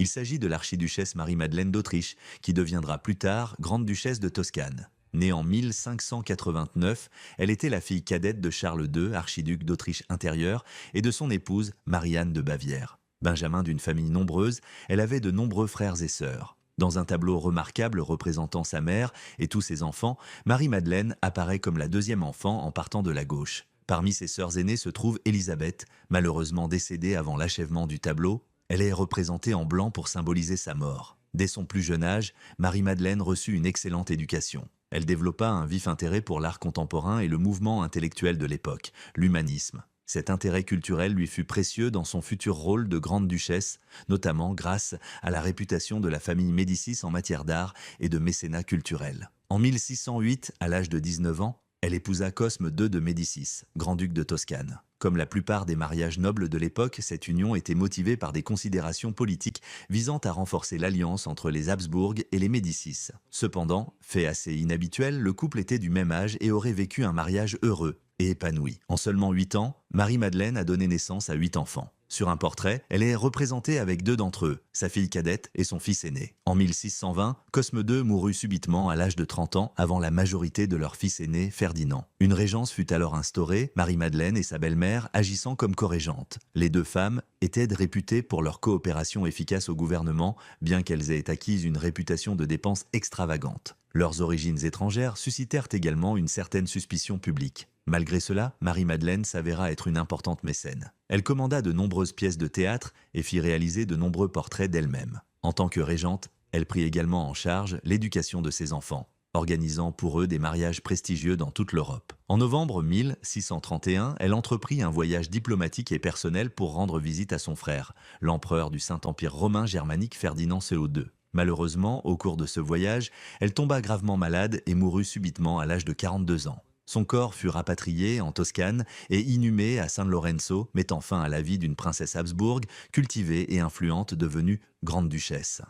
Il s'agit de l'archiduchesse Marie-Madeleine d'Autriche, qui deviendra plus tard grande-duchesse de Toscane. Née en 1589, elle était la fille cadette de Charles II, archiduc d'Autriche intérieure, et de son épouse Marie-Anne de Bavière. Benjamin d'une famille nombreuse, elle avait de nombreux frères et sœurs. Dans un tableau remarquable représentant sa mère et tous ses enfants, Marie-Madeleine apparaît comme la deuxième enfant en partant de la gauche. Parmi ses sœurs aînées se trouve Élisabeth, malheureusement décédée avant l'achèvement du tableau. Elle est représentée en blanc pour symboliser sa mort. Dès son plus jeune âge, Marie-Madeleine reçut une excellente éducation. Elle développa un vif intérêt pour l'art contemporain et le mouvement intellectuel de l'époque, l'humanisme. Cet intérêt culturel lui fut précieux dans son futur rôle de grande duchesse, notamment grâce à la réputation de la famille Médicis en matière d'art et de mécénat culturel. En 1608, à l'âge de 19 ans, elle épousa Cosme II de Médicis, grand-duc de Toscane. Comme la plupart des mariages nobles de l'époque, cette union était motivée par des considérations politiques visant à renforcer l'alliance entre les Habsbourg et les Médicis. Cependant, fait assez inhabituel, le couple était du même âge et aurait vécu un mariage heureux et épanoui. En seulement 8 ans, Marie-Madeleine a donné naissance à 8 enfants. Sur un portrait, elle est représentée avec 2 d'entre eux, sa fille cadette et son fils aîné. En 1620, Cosme II mourut subitement à l'âge de 30 ans avant la majorité de leur fils aîné, Ferdinand. Une régence fut alors instaurée, Marie-Madeleine et sa belle-mère agissant comme co-régentes. Les 2 femmes étaient réputées pour leur coopération efficace au gouvernement, bien qu'elles aient acquis une réputation de dépenses extravagantes. Leurs origines étrangères suscitèrent également une certaine suspicion publique. Malgré cela, Marie-Madeleine s'avéra être une importante mécène. Elle commanda de nombreuses pièces de théâtre et fit réaliser de nombreux portraits d'elle-même. En tant que régente, elle prit également en charge l'éducation de ses enfants, organisant pour eux des mariages prestigieux dans toute l'Europe. En novembre 1631, elle entreprit un voyage diplomatique et personnel pour rendre visite à son frère, l'empereur du Saint-Empire romain germanique Ferdinand II. Malheureusement, au cours de ce voyage, elle tomba gravement malade et mourut subitement à l'âge de 42 ans. Son corps fut rapatrié en Toscane et inhumé à San Lorenzo, mettant fin à la vie d'une princesse Habsbourg, cultivée et influente devenue grande-duchesse.